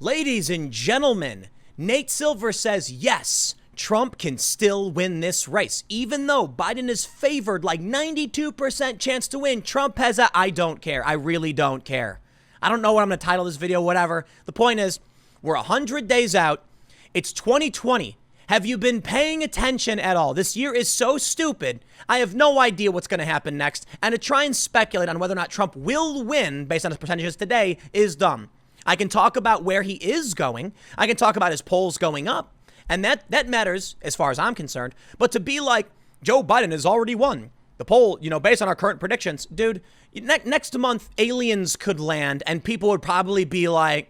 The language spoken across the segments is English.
Ladies and gentlemen, Nate Silver says yes, Trump can still win this race. Even though Biden is favored like 92% chance to win, Trump has a I don't care. I really don't care. I don't know what I'm going to title this video, whatever. The point is, we're 100 days out. It's 2020. Have you been paying attention at all? This year is so stupid. I have no idea what's going to happen next. And to try and speculate on whether or not Trump will win based on his percentages today is dumb. I can talk about where he is going. I can talk about his polls going up. And that matters as far as I'm concerned. But to be like, Joe Biden has already won the poll, based on our current predictions, dude, next month, aliens could land and people would probably be like,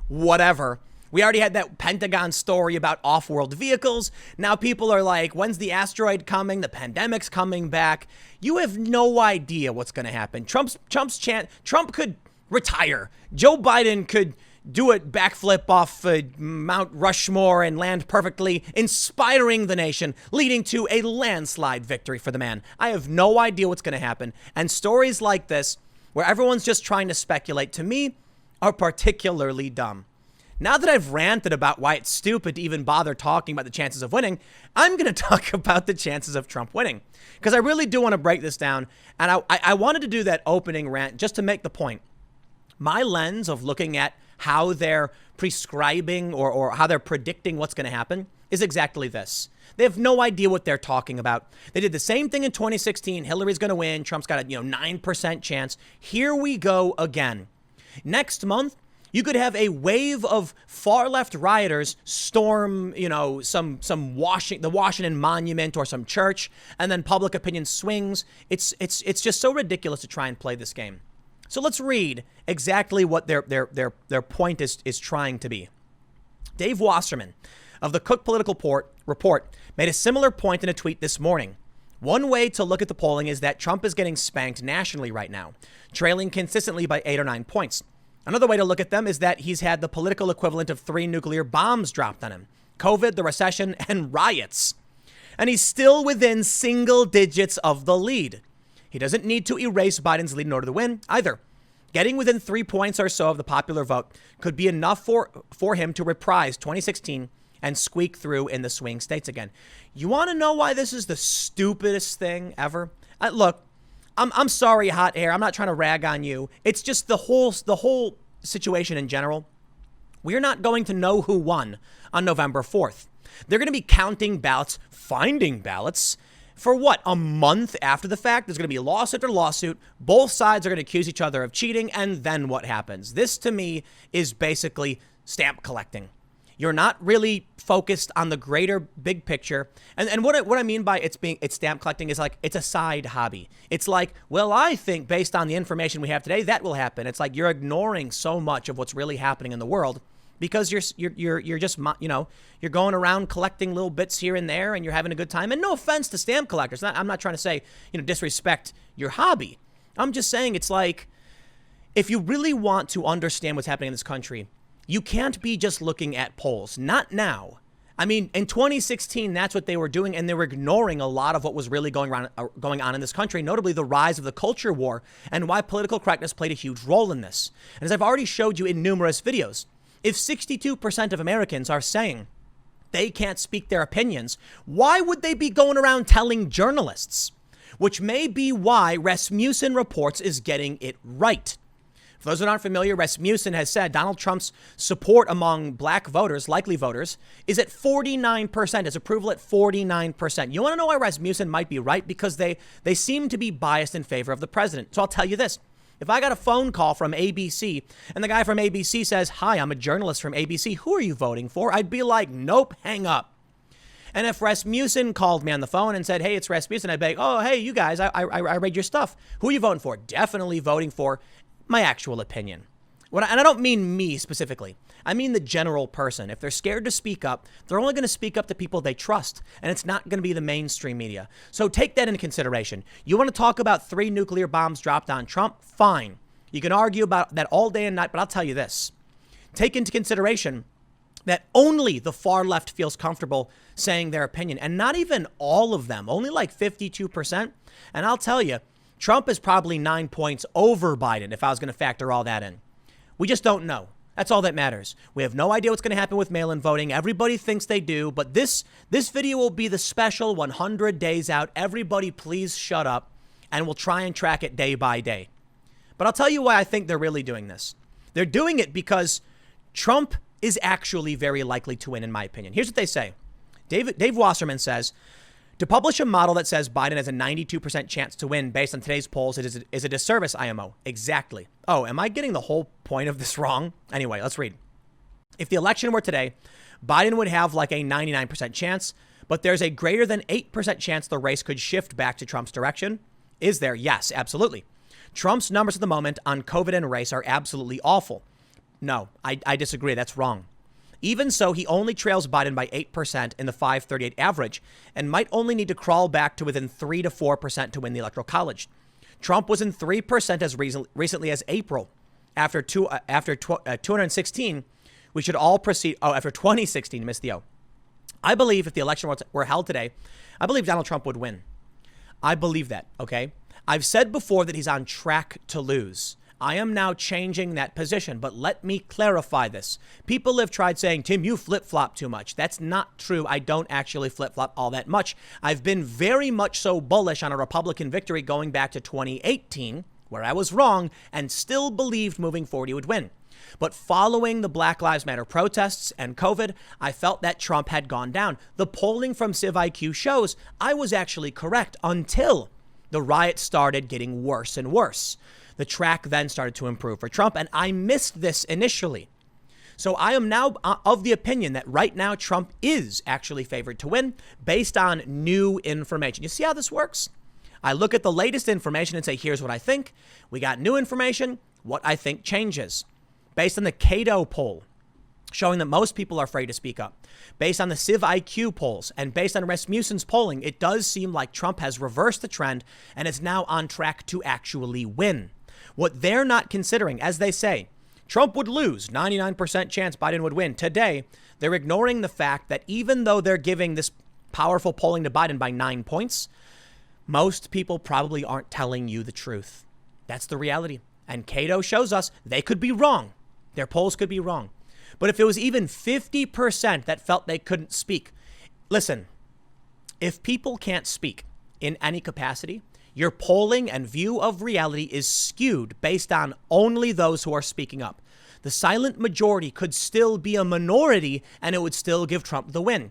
whatever. We already had that Pentagon story about off-world vehicles. Now people are like, when's the asteroid coming? The pandemic's coming back. You have no idea what's going to happen. Trump could retire. Joe Biden could do a backflip off Mount Rushmore and land perfectly, inspiring the nation, leading to a landslide victory for the man. I have no idea what's going to happen. And stories like this, where everyone's just trying to speculate, to me, are particularly dumb. Now that I've ranted about why it's stupid to even bother talking about the chances of winning, I'm going to talk about the chances of Trump winning. Because I really do want to break this down. And I wanted to do that opening rant just to make the point. My lens of looking at how they're prescribing or how they're predicting what's going to happen is exactly this. They have no idea what they're talking about. They did the same thing in 2016. Hillary's going to win. Trump's got a 9% chance. Here we go again. Next month, you could have a wave of far left rioters storm, the Washington Monument or some church, and then public opinion swings. It's just so ridiculous to try and play this game. So let's read exactly what their point is trying to be. Dave Wasserman of the Cook Political Report made a similar point in a tweet this morning. One way to look at the polling is that Trump is getting spanked nationally right now, trailing consistently by 8 or 9 points. Another way to look at them is that he's had the political equivalent of 3 nuclear bombs dropped on him, COVID, the recession, and riots. And he's still within single digits of the lead. He doesn't need to erase Biden's lead in order to win either. Getting within 3 points or so of the popular vote could be enough for him to reprise 2016 and squeak through in the swing states again. You want to know why this is the stupidest thing ever? Look, I'm sorry, hot air. I'm not trying to rag on you. It's just the whole situation in general. We're not going to know who won on November 4th. They're going to be counting ballots, finding ballots. For what? A month after the fact? There's going to be lawsuit after lawsuit. Both sides are going to accuse each other of cheating. And then what happens? This, to me, is basically stamp collecting. You're not really focused on the greater big picture. And what I mean by it's stamp collecting is like it's a side hobby. It's like, well, I think based on the information we have today, that will happen. It's like you're ignoring so much of what's really happening in the world because you're just, you're going around collecting little bits here and there and you're having a good time. And no offense to stamp collectors. I'm not trying to say, disrespect your hobby. I'm just saying it's like, if you really want to understand what's happening in this country, you can't be just looking at polls. Not now. I mean, in 2016, that's what they were doing, and they were ignoring a lot of what was really going on in this country, notably the rise of the culture war and why political correctness played a huge role in this. And as I've already showed you in numerous videos, if 62% of Americans are saying they can't speak their opinions, why would they be going around telling journalists? Which may be why Rasmussen Reports is getting it right. For those that aren't familiar, Rasmussen has said Donald Trump's support among black voters, likely voters, is at 49%, his approval at 49%. You want to know why Rasmussen might be right? Because they seem to be biased in favor of the president. So I'll tell you this. If I got a phone call from ABC and the guy from ABC says, "Hi, I'm a journalist from ABC. Who are you voting for?" I'd be like, nope, hang up. And if Rasmussen called me on the phone and said, "Hey, it's Rasmussen," I'd be like, "Oh, hey, you guys, I read your stuff. Who are you voting for?" Definitely voting for my actual opinion. And I don't mean me specifically. I mean the general person. If they're scared to speak up, they're only going to speak up to people they trust, and it's not going to be the mainstream media. So take that into consideration. You want to talk about 3 nuclear bombs dropped on Trump? Fine. You can argue about that all day and night, but I'll tell you this. Take into consideration that only the far left feels comfortable saying their opinion, and not even all of them, only like 52%. And I'll tell you, Trump is probably 9 points over Biden if I was going to factor all that in. We just don't know. That's all that matters. We have no idea what's going to happen with mail-in voting. Everybody thinks they do, but this video will be the special 100 days out. Everybody please shut up, and we'll try and track it day by day. But I'll tell you why I think they're really doing this. They're doing it because Trump is actually very likely to win, in my opinion. Here's what they say. Dave Wasserman says, to publish a model that says Biden has a 92% chance to win based on today's polls is a disservice, IMO. Exactly. Oh, am I getting the whole point of this wrong? Anyway, let's read. If the election were today, Biden would have like a 99% chance, but there's a greater than 8% chance the race could shift back to Trump's direction. Is there? Yes, absolutely. Trump's numbers at the moment on COVID and race are absolutely awful. No, I disagree. That's wrong. Even so, he only trails Biden by 8% in the 538 average and might only need to crawl back to within 3 to 4% to win the Electoral College. Trump was in 3% as recently as April. After 216, we should all proceed. Oh, after 2016, missed the O. I believe if the election were held today, I believe Donald Trump would win. I believe that, okay? I've said before that he's on track to lose. I am now changing that position, but let me clarify this. People have tried saying, Tim, you flip-flop too much. That's not true. I don't actually flip-flop all that much. I've been very much so bullish on a Republican victory going back to 2018, where I was wrong and still believed moving forward he would win. But following the Black Lives Matter protests and COVID, I felt that Trump had gone down. The polling from CivIQ shows I was actually correct until the riots started getting worse and worse. The track then started to improve for Trump, and I missed this initially. So I am now of the opinion that right now Trump is actually favored to win based on new information. You see how this works? I look at the latest information and say, here's what I think. We got new information. What I think changes. Based on the Cato poll, showing that most people are afraid to speak up. Based on the CivIQ polls and based on Rasmussen's polling, it does seem like Trump has reversed the trend and is now on track to actually win. What they're not considering, as they say, Trump would lose, 99% chance Biden would win. Today, they're ignoring the fact that even though they're giving this powerful polling to Biden by 9 points, most people probably aren't telling you the truth. That's the reality. And Cato shows us they could be wrong. Their polls could be wrong. But if it was even 50% that felt they couldn't speak, listen, if people can't speak in any capacity, your polling and view of reality is skewed based on only those who are speaking up. The silent majority could still be a minority and it would still give Trump the win.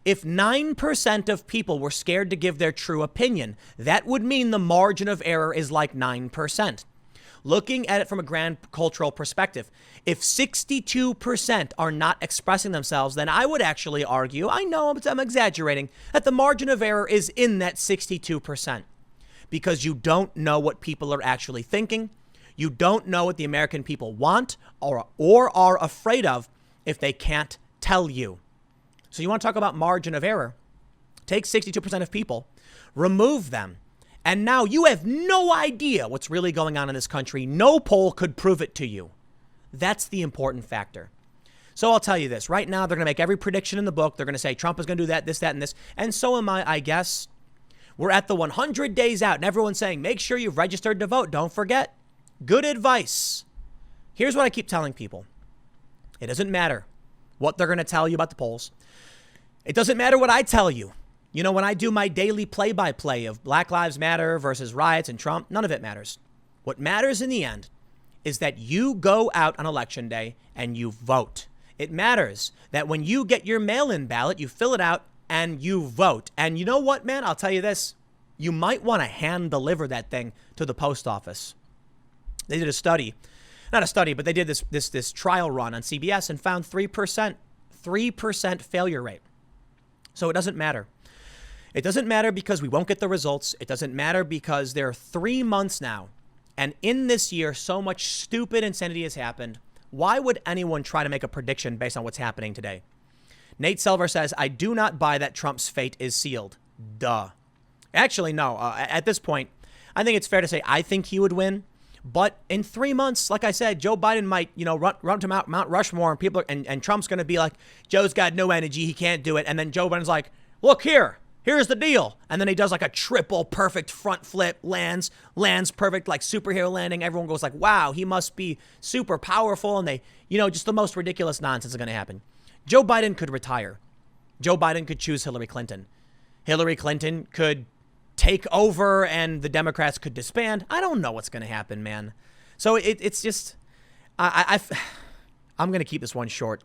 If 9% of people were scared to give their true opinion, that would mean the margin of error is like 9%. Looking at it from a grand cultural perspective, if 62% are not expressing themselves, then I would actually argue, I know I'm exaggerating, that the margin of error is in that 62%. Because you don't know what people are actually thinking. You don't know what the American people want or are afraid of if they can't tell you. So you want to talk about margin of error? Take 62% of people, remove them, and now you have no idea what's really going on in this country. No poll could prove it to you. That's the important factor. So I'll tell you this. Right now, they're going to make every prediction in the book. They're going to say Trump is going to do that, this, that, and this. And so am I guess. We're at the 100 days out, and everyone's saying, make sure you've registered to vote. Don't forget. Good advice. Here's what I keep telling people. It doesn't matter what they're going to tell you about the polls. It doesn't matter what I tell you. You know, when I do my daily play-by-play of Black Lives Matter versus riots and Trump, none of it matters. What matters in the end is that you go out on election day and you vote. It matters that when you get your mail-in ballot, you fill it out and you vote. And you know what, man? I'll tell you this. You might want to hand deliver that thing to the post office. They did a study, not a study, but they did this trial run on CBS and found 3% failure rate. So it doesn't matter. It doesn't matter because we won't get the results. It doesn't matter because there are 3 months now. And in this year, so much stupid insanity has happened. Why would anyone try to make a prediction based on what's happening today? Nate Silver says, I do not buy that Trump's fate is sealed. Duh. Actually, no. At this point, I think it's fair to say I think he would win. But in 3 months, like I said, Joe Biden might, run to Mount Rushmore and Trump's going to be like, Joe's got no energy. He can't do it. And then Joe Biden's like, look here. Here's the deal. And then he does like a triple perfect front flip, lands perfect, like superhero landing. Everyone goes like, wow, he must be super powerful. And they, just the most ridiculous nonsense is going to happen. Joe Biden could retire. Joe Biden could choose Hillary Clinton. Hillary Clinton could take over and the Democrats could disband. I don't know what's going to happen, man. So it's just, I'm going to keep this one short.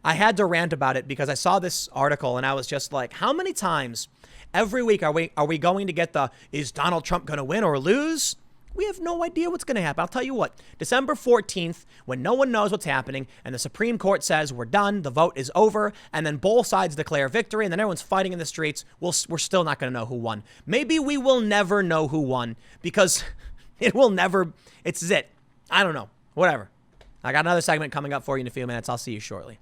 I had to rant about it because I saw this article and I was just like, how many times every week are we going to get is Donald Trump going to win or lose? We have no idea what's going to happen. I'll tell you what, December 14th, when no one knows what's happening and the Supreme Court says we're done, the vote is over, and then both sides declare victory and then everyone's fighting in the streets, we're still not going to know who won. Maybe we will never know who won because it's it. I don't know. Whatever. I got another segment coming up for you in a few minutes. I'll see you shortly.